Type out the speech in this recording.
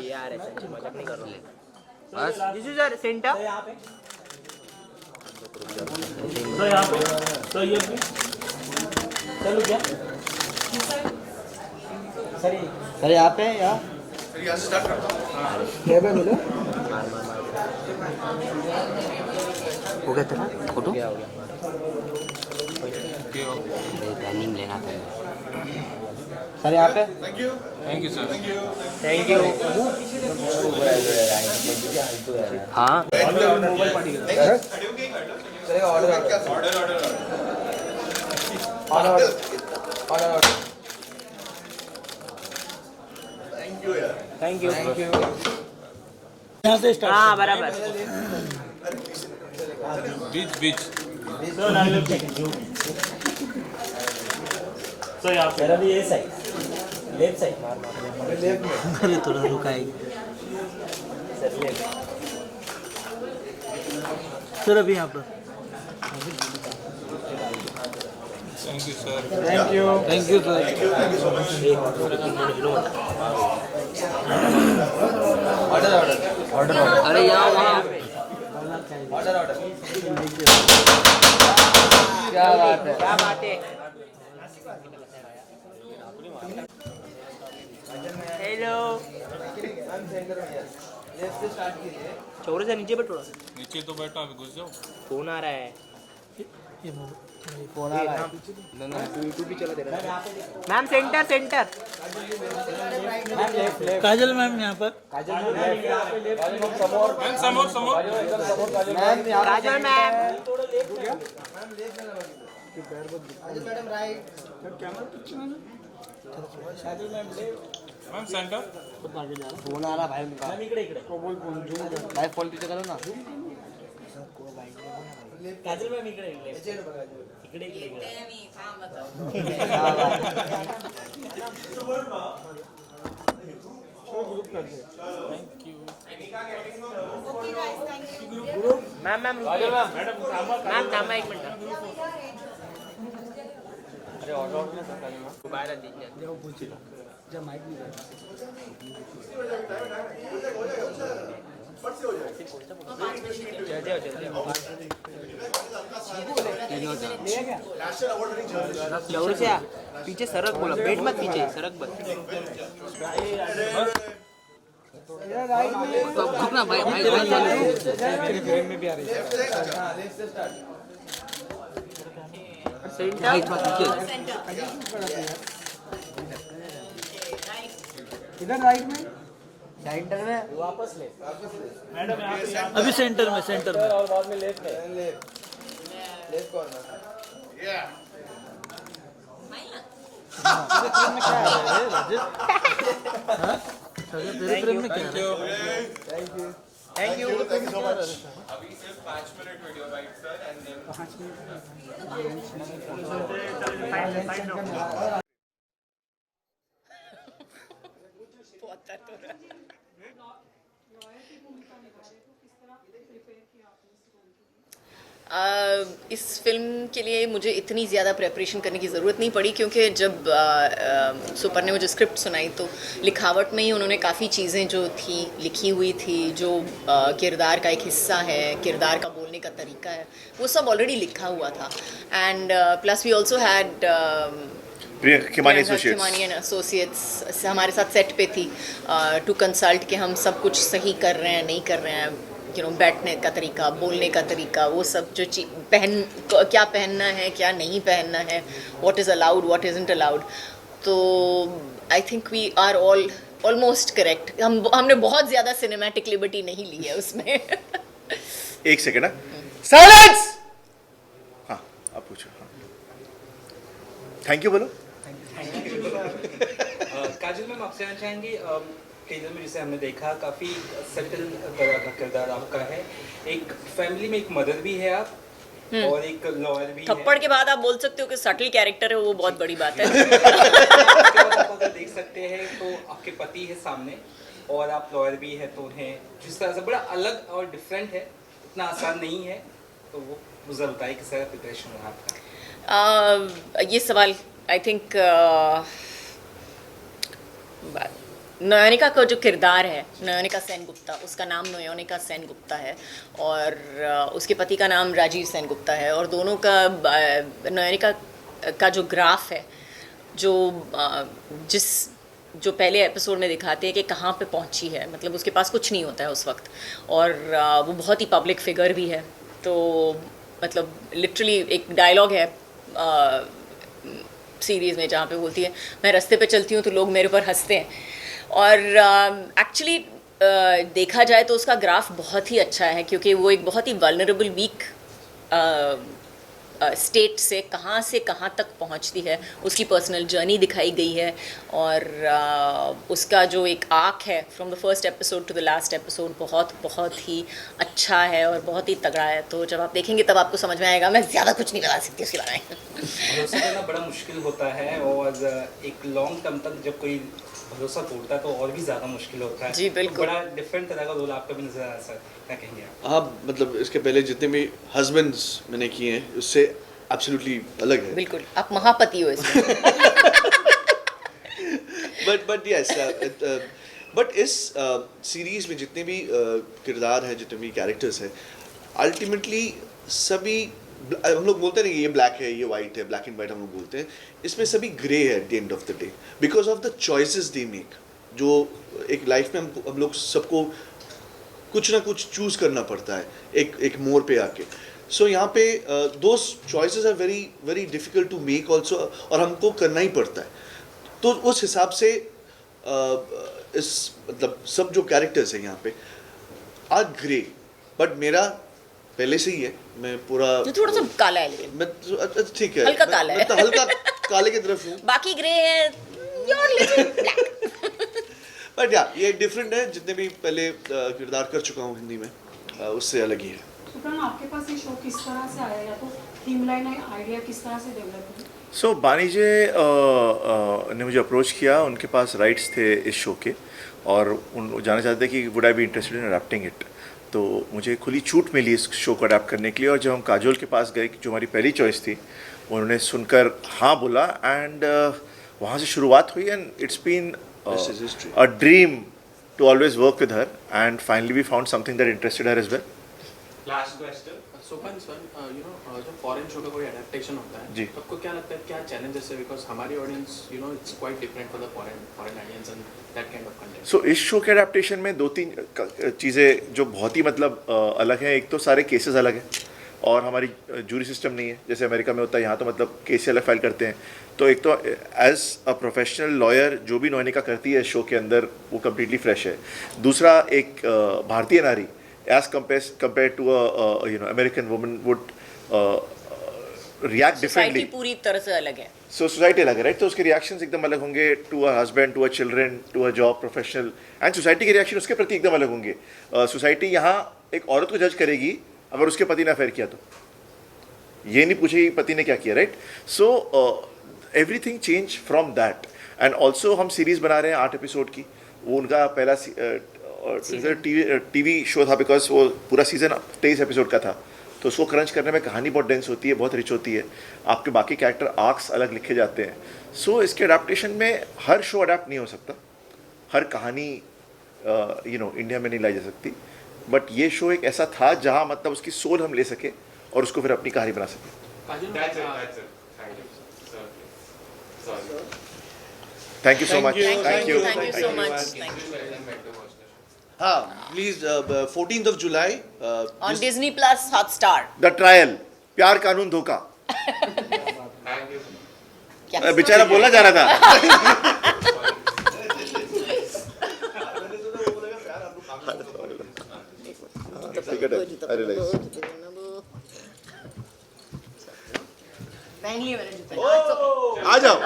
यार ऐसे मजाक नहीं कर रहा बस दिस इज आवर सेंटर तो यहाँ पे तो ये भी चलो क्या सर यहाँ पे या क्या पे मिलो हो गया तेरा फोटो हो गया टाइमिंग लेना था सर यहाँ पे थैंक यू हाँ थैंक यू यहाँ से स्टार्ट हाँ बराबर तो ना तो यहाँ पे मेरा भी ये साइड लेफ्ट साइड लेफ्ट में अरे थोड़ा रुकाएगी सर अभी यहाँ पर thank you sir thank you sir अरे यहाँ वहाँ क्या बात है क्या बात है हेलो छोरे से नीचे बैठ थोड़ा नीचे तो बैठा अभी घुस जाओ फोन आ रहा है फोन आ रहा है यूट्यूब भी चला दे रहा है मैम सेंटर सेंटर काजल मैम यहाँ पर मैम समोर समोर काजल मैम मैम सेंटर फोन आ रहा भाई उनका भाई फोन पीछे करो ना काजल मैम इकडे इकडे मैम मैम मैम थांबा एक मिनिट अरे ऑर्डर बाहेर दीजिए जरूर से पीछे सरक बोला बेट मत पीछे सरक मत तो रुकना भाई भाई भाई सेंटर इधर राइट में सेंटर में वापस ले अभी सेंटर में और बाद में लेफ्ट कॉर्नर तेरे फ्रेम में क्या है थैंक यू अभी सिर्फ 5 minute video right sir and then 5 minute इस फिल्म के लिए मुझे इतनी ज़्यादा प्रेपरेशन करने की ज़रूरत नहीं पड़ी क्योंकि जब सुपर ने मुझे स्क्रिप्ट सुनाई तो लिखावट में ही उन्होंने काफ़ी चीज़ें जो थी लिखी हुई थी जो किरदार का एक हिस्सा है किरदार का बोलने का तरीका है वो सब ऑलरेडी लिखा हुआ था and plus we also had Khimani associates हमारे साथ सेट पे थी टू कंसल्ट कि हम सब कुछ सही कर रहे हैं नहीं कर रहे हैं बैठने का तरीका बोलने का तरीका वो सब जो क्या पहनना है क्या नहीं पहनना है what is allowed what isn't allowed तो I think we are almost correct हमने बहुत ज़्यादा सिनेमैटिक लिबर्टी नहीं ली है उसमें एक सेकेंड साइलेंस हाँ आप पूछो थैंक यू बोलो काजल मैम आपसे जानना चाहेंगे ट्रेलर में जिसे हमने देखा काफ़ी सटल तरह का किरदार आपका है एक फैमिली में एक मदर भी है आप और एक लॉयर भी थप्पड़ के बाद आप बोल सकते हो कि सटल कैरेक्टर है वो बहुत बड़ी बात है आप अगर देख सकते हैं तो आपके पति है सामने और आप लॉयर भी है तो उन्हें जिस तरह से बड़ा अलग और डिफरेंट है इतना आसान नहीं है तो वो मुझे बताइए किस तरह प्रिपरेशन रहा आपका ये सवाल आई थिंक नयनिका का जो किरदार है, नयनिका सेनगुप्ता, उसका नाम नयनिका सेनगुप्ता है और उसके पति का नाम राजीव सेनगुप्ता है और दोनों का नयनिका का जो ग्राफ है, जो पहले एपिसोड में दिखाते हैं कि कहाँ पे पहुँची है, मतलब उसके पास कुछ नहीं होता है उस वक्त और वो बहुत ही पब्लिक फिगर भी है। तो मतलब लिटरली एक डायलॉग है सीरीज़ में जहाँ पे बोलती है, मैं रास्ते पे चलती हूँ तो लोग मेरे ऊपर हंसते हैं। और एक्चुअली देखा जाए तो उसका ग्राफ बहुत ही अच्छा है क्योंकि वो एक बहुत ही वल्नरेबल वीक स्टेट से कहाँ तक पहुंचती है, उसकी पर्सनल जर्नी दिखाई गई है और उसका जो एक आर्क है from the first episode to the last episode बहुत ही अच्छा है और बहुत ही तगड़ा है। तो जब आप देखेंगे तब आपको समझ में आएगा। मैं ज़्यादा कुछ नहीं लगा सकती उसके बारे में। भरोसा करना बड़ा मुश्किल होता है और एक लॉन्ग टर्म तक जब कोई भरोसा टूटता है तो और भी ज़्यादा मुश्किल होता है। जी बिल्कुल। तो बड़ा डिफरेंट तरह का रोल आपका भी नजर आ सर, क्या कहेंगे आप? हाँ, मतलब इसके पहले जितने भी हस्बैंड्स मैंने किए हैं उससे एब्सोल्युटली अलग है। बिल्कुल, आप महापति हो इसमें। बट यस, बट इस सीरीज में जितने भी किरदार हैं, जितने भी कैरेक्टर्स हैं, अल्टीमेटली सभी, हम लोग बोलते हैं ना ये ब्लैक है, ये वाइट है, ब्लैक एंड वाइट हम लोग बोलते हैं, इसमें सभी ग्रे है at the end of the day because of the choices they make. जो एक लाइफ में हम लोग सबको कुछ ना कुछ चूज करना पड़ता है एक मोड़ पे आके। सो यहाँ पे those choices are very very difficult to make also और हमको करना ही पड़ता है। तो उस हिसाब से इस मतलब सब जो कैरेक्टर्स हैं यहाँ पे आर ग्रे, बट मेरा पहले से ही है, मैं पूरा जो थोड़ा सा काला है लेकिन मैं ठीक है, हल्का काला है। मैं तो हल्का काले की तरफ हूँ, बाकी ग्रे है, योर लिटिल ब्लैक। बट या ये डिफरेंट है। जितने भी पहले किरदार कर चुका हूँ हिंदी में उससे अलग ही है। सुप्रान, आपके पास ये शो किस तरह से आया, या तो थीम लाइन आइडिया किस तरह से डेवलप हुई? सो बानीजे ने मुझे अप्रोच किया, उनके पास राइट्स थे इस शो के और उन जाना चाहते थे कि would I be interested in adapting it. तो मुझे खुली छूट मिली इस शो को अडैप्ट करने के लिए और जब हम काजोल के पास गए, जो हमारी पहली चॉइस थी, उन्होंने सुनकर हाँ बोला एंड वहाँ से शुरुआत हुई and it's been a dream to always work with her and finally we found something that interested her as well. Last question. Sopan sir, जो फॉरेन शो का कोई एडेप्टेशन होता है जी, तो आपको क्या लगता है क्या चैलेंजेस है? बिकॉज हमारी audience it's quite different for the foreign audience and that kind of content. So इस शो के एडेप्टेशन में 2-3 चीज़ें जो बहुत ही मतलब अलग हैं। एक तो सारे केसेस अलग हैं और हमारी जूरी सिस्टम नहीं है जैसे अमेरिका में होता है। यहाँ तो मतलब केस अलग फाइल करते हैं। तो एक तो एज अ प्रोफेशनल लॉयर जो भी नयनिका करती है शो के अंदर वो कम्प्लीटली फ्रेश है। दूसरा, एक भारतीय नारी as compared to a American woman would react differently. Society पूरी तरह से अलग है। So society अलग है, राइट? तो उसके रिएक्शंस एकदम अलग होंगे to a husband, to a children, to a job professional, and society के रिएक्शन उसके प्रति एकदम अलग होंगे। सोसाइटी यहाँ एक औरत को जज करेगी अगर उसके पति ने अफेयर किया तो, ये नहीं पूछेगी पति ने क्या किया, right? So everything change from that. And also हम सीरीज बना रहे हैं 8 एपिसोड की। वो उनका पहला टीवी शो था बिकॉज वो पूरा सीजन 23 एपिसोड का था। तो उसको क्रंच करने में कहानी बहुत डेंस होती है, बहुत रिच होती है, आपके बाकी कैरेक्टर आर्क्स अलग लिखे जाते हैं। सो इसके अडेप्टेशन में हर शो अडेप्ट नहीं हो सकता, हर कहानी इंडिया में नहीं लाई जा सकती। बट ये शो एक ऐसा था जहाँ मतलब उसकी सोल हम ले सके और उसको फिर अपनी कहानी बना सके। Thank you so much. Thank you so much. हाँ, please 14th of July on Disney Plus Hotstar। The Trial, Pyaar Kaanoon धोखा। बेचारा बोलना जा रहा था। पहन लिया मैंने जूते। आ जाओ।